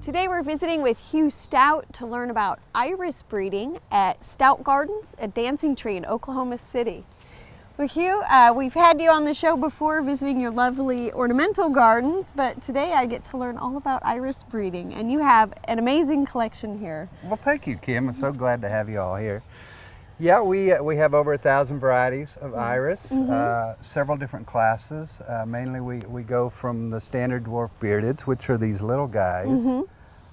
Today we're visiting with Hugh Stout to learn about iris breeding at Stout Gardens, a dancing tree in Oklahoma City. Well, Hugh, we've had you on the show before visiting your lovely ornamental gardens, but today I get to learn all about iris breeding, and you have an amazing collection here. Well, thank you, Kim. I'm so glad to have you all here. Yeah, we have over 1,000 varieties of iris, several different classes. Mainly we go from the standard dwarf beardeds, which are these little guys,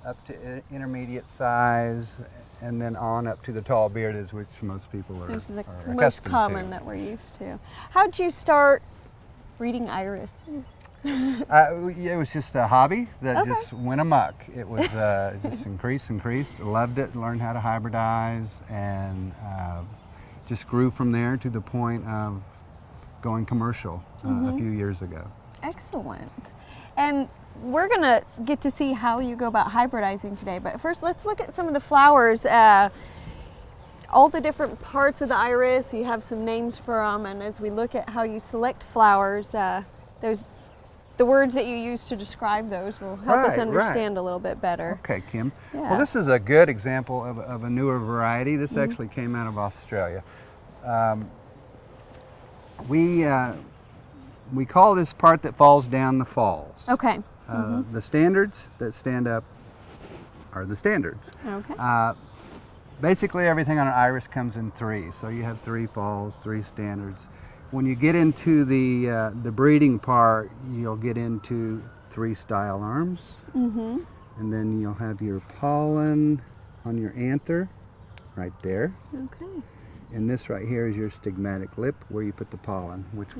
up to intermediate size, and then on up to the tall beardeds, which most people are Those are the are most accustomed common to. that we're used to. How'd you start breeding iris? It was just a hobby that Okay. just went amok. It was just increased. Loved it, learned how to hybridize, and just grew from there to the point of going commercial a few years ago. Excellent. And we're going to get to see how you go about hybridizing today, but first let's look at some of the flowers. All the different parts of the iris, you have some names for them, and as we look at how you select flowers, the words that you use to describe those will help us understand a little bit better. Okay, Kim. Yeah. Well, this is a good example of a newer variety. This actually came out of Australia. We call this part that falls down the falls. Okay. The standards that stand up are the standards. Okay. Basically, everything on an iris comes in three. So you have 3 falls, 3 standards. When you get into the breeding part, you'll get into 3 style arms, and then you'll have your pollen on your anther, right there. Okay. And this right here is your stigmatic lip, where you put the pollen, which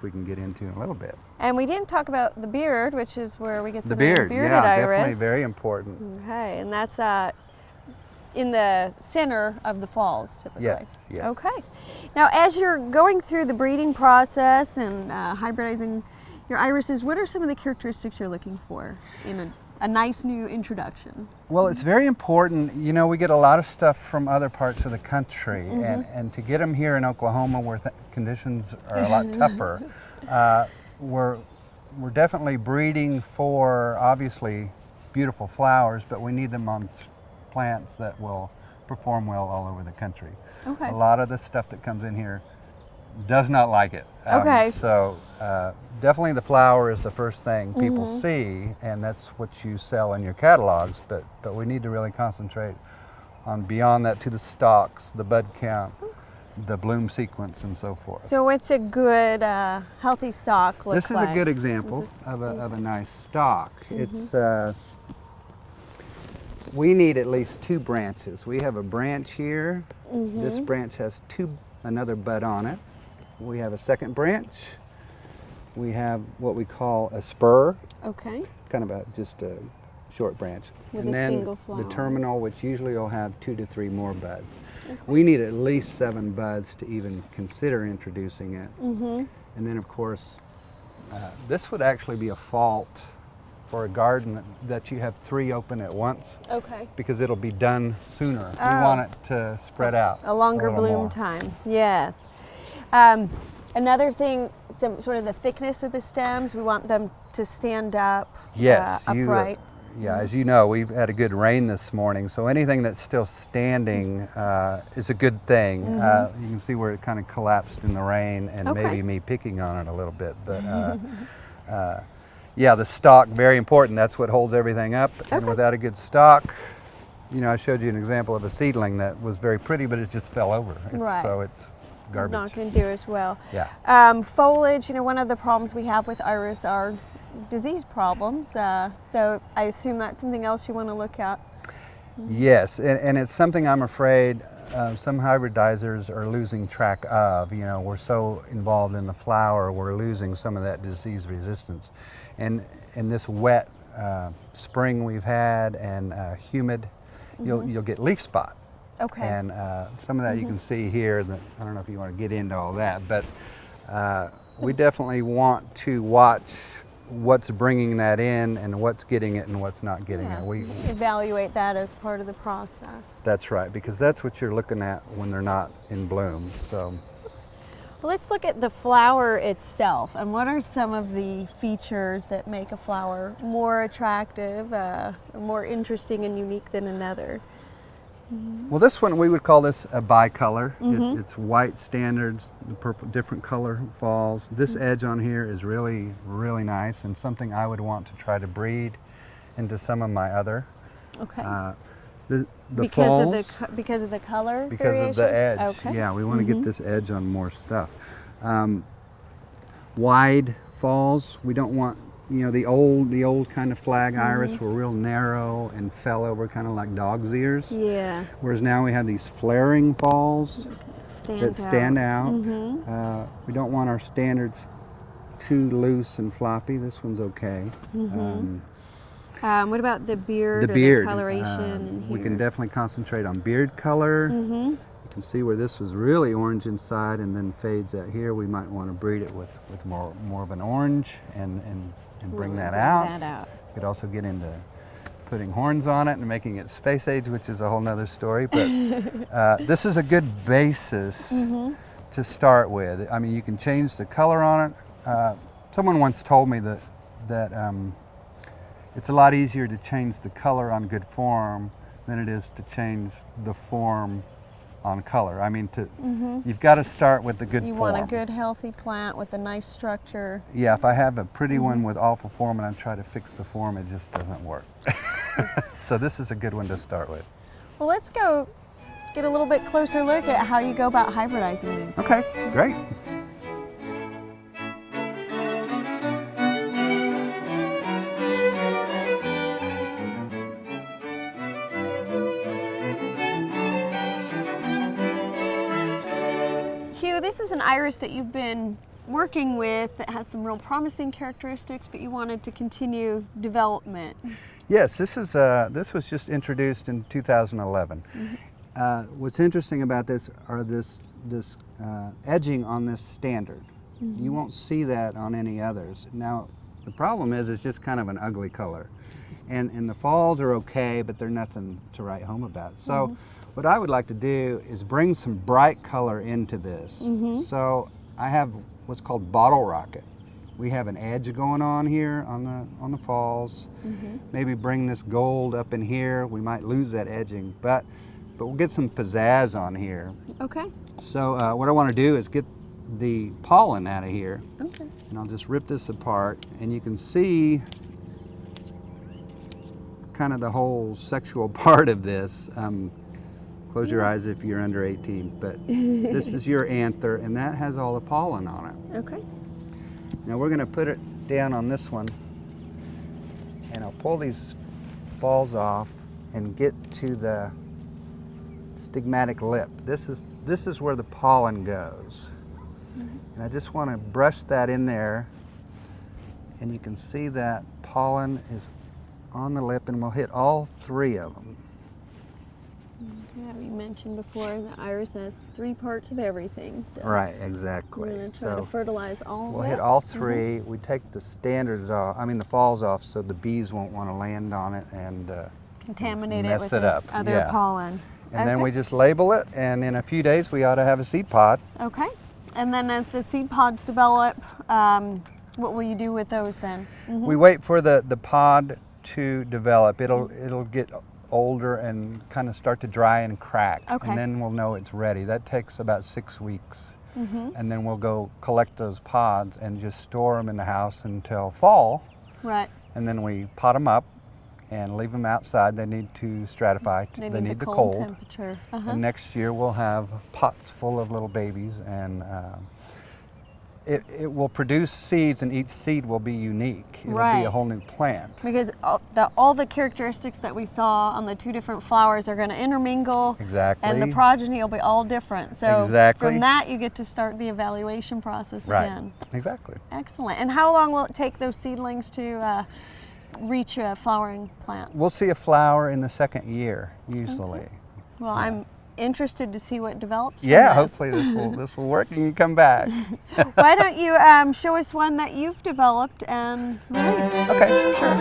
we can get into in a little bit. And we didn't talk about the beard, which is where we get the beard, name bearded yeah, iris. definitely very important. Okay, and that's in the center of the falls, typically. Yes, yes. Okay. Now, as you're going through the breeding process and hybridizing your irises, what are some of the characteristics you're looking for in a nice new introduction? Well, it's very important. You know, we get a lot of stuff from other parts of the country, and to get them here in Oklahoma, where conditions are a lot tougher, we're definitely breeding for obviously beautiful flowers, but we need them on plants that will perform well all over the country. Okay. A lot of the stuff that comes in here does not like it. Okay. So definitely the flower is the first thing people see, and that's what you sell in your catalogs, but we need to really concentrate on beyond that to the stalks, the bud count, the bloom sequence, and so forth. So what's a good, healthy stalk look This is like? a good example of a nice stalk. It's we need at least 2 branches. We have a branch here. This branch has another bud on it. We have a second branch. We have what we call a spur, Okay. kind of just a short branch. With and a then single flower. the terminal, which usually will have 2 to 3 more buds. Okay. We need at least 7 buds to even consider introducing it. And then, of course, this would actually be a fault for a garden that you have 3 open at once, Okay. because it'll be done sooner. We want it to spread out. A longer little bloom more. time. Yes. Another thing, sort of the thickness of the stems. We want them to stand up. Yes, upright. Yeah, as you know, we've had a good rain this morning, so anything that's still standing is a good thing. You can see where it kind of collapsed in the rain, and maybe me picking on it a little bit, but yeah, the stalk, very important. That's what holds everything up, and without a good stalk, you know, I showed you an example of a seedling that was very pretty, but it just fell over. So it's garbage. Not going to do as well. Yeah. Foliage, you know, one of the problems we have with iris are disease problems. So I assume that's something else you want to look at. Yes, and it's something I'm afraid some hybridizers are losing track of. You know, we're so involved in the flower, we're losing some of that disease resistance. And in this wet spring we've had and humid, you'll get leaf spot. Okay. And some of that you can see here. I don't know if you want to get into all that, but we definitely want to watch what's bringing that in and what's getting it and what's not getting it. We evaluate that as part of the process. That's right, because that's what you're looking at when they're not in bloom. So Well, let's look at the flower itself, and what are some of the features that make a flower more attractive, more interesting and unique than another? Well, this one, we would call this a bicolor. It's white standards, the purple, different color falls. This edge on here is really, really nice, and something I would want to try to breed into some of my other. Okay. The because falls, of the color because variation? of the edge. Okay. Yeah, we want to get this edge on more stuff. Wide falls. We don't want, you know, the old kind of flag iris were real narrow and fell over kind of like dog's ears. Yeah. Whereas now we have these flaring falls that stand out. We don't want our standards too loose and floppy. This one's okay. What about the beard? The beard. Coloration in here? We can definitely concentrate on beard color. You can see where this was really orange inside and then fades out here. We might want to breed it with more of an orange and bring that out. You could also get into putting horns on it and making it space age, which is a whole nother story. But this is a good basis to start with. I mean, you can change the color on it. Someone once told me that it's a lot easier to change the color on good form than it is to change the form on color. I mean, you've got to start with the good form. You want a good, healthy plant with a nice structure. Yeah, if I have a pretty one with awful form and I try to fix the form, it just doesn't work. So this is a good one to start with. Well, let's go get a little bit closer look at how you go about hybridizing these. Okay, great. Hugh, this is an iris that you've been working with that has some real promising characteristics, but you wanted to continue development. Yes, this was just introduced in 2011. What's interesting about this are this edging on this standard. You won't see that on any others. Now, the problem is it's just kind of an ugly color. And the falls are okay, but they're nothing to write home about. So what I would like to do is bring some bright color into this. So I have what's called bottle rocket. We have an edge going on here on the falls. Maybe bring this gold up in here. We might lose that edging, but we'll get some pizzazz on here. Okay. So what I want to do is get the pollen out of here. Okay. And I'll just rip this apart, and you can see kind of the whole sexual part of this. Close your eyes if you're under 18, but this is your anther, and that has all the pollen on it. Okay. Now we're going to put it down on this one, and I'll pull these falls off and get to the stigmatic lip. This is where the pollen goes. And I just want to brush that in there, and you can see that pollen is on the lip, and we'll hit all three of them. Yeah, we mentioned before the iris has 3 parts of everything. So Right, exactly. we're going to try to fertilize all of it. We'll hit all 3. We take the standards off, the falls off, so the bees won't want to land on it and contaminate mess it with it up. other Yeah. pollen. And then we just label it, and in a few days we ought to have a seed pod. Okay. And then as the seed pods develop, what will you do with those then? We wait for the pod to develop. It'll get older and kind of start to dry and crack. Okay. And then we'll know it's ready. That takes about 6 weeks. And then we'll go collect those pods and just store them in the house until fall. Right. And then we pot them up and leave them outside. They need to stratify. They need the cold temperature. And next year we'll have pots full of little babies, and it will produce seeds, and each seed will be unique. It'll be a whole new plant. Because all the characteristics that we saw on the 2 different flowers are going to intermingle. Exactly. And the progeny will be all different. So from that you get to start the evaluation process again. Exactly. Excellent. And how long will it take those seedlings to reach a flowering plant? We'll see a flower in the 2nd year, usually. Okay. Well, I'm interested to see what develops. Yeah, hopefully this will work and you come back. Why don't you show us one that you've developed and released? Okay, sure.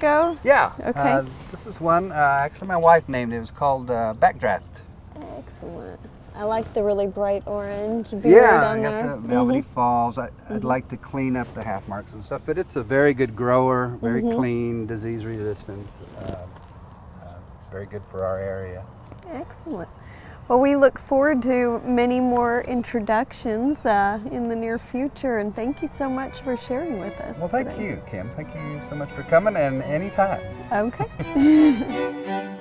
ago? Yeah. Okay. This is one, actually my wife named it. It was called Backdraft. Excellent. I like the really bright orange beard Yeah, on I there. got the velvety falls. I'd like to clean up the half marks and stuff, but it's a very good grower, very clean, disease resistant. It's very good for our area. Excellent. Well, we look forward to many more introductions in the near future, and thank you so much for sharing with us. Well, thank today. you, Kim. Thank you so much for coming, and anytime. Okay.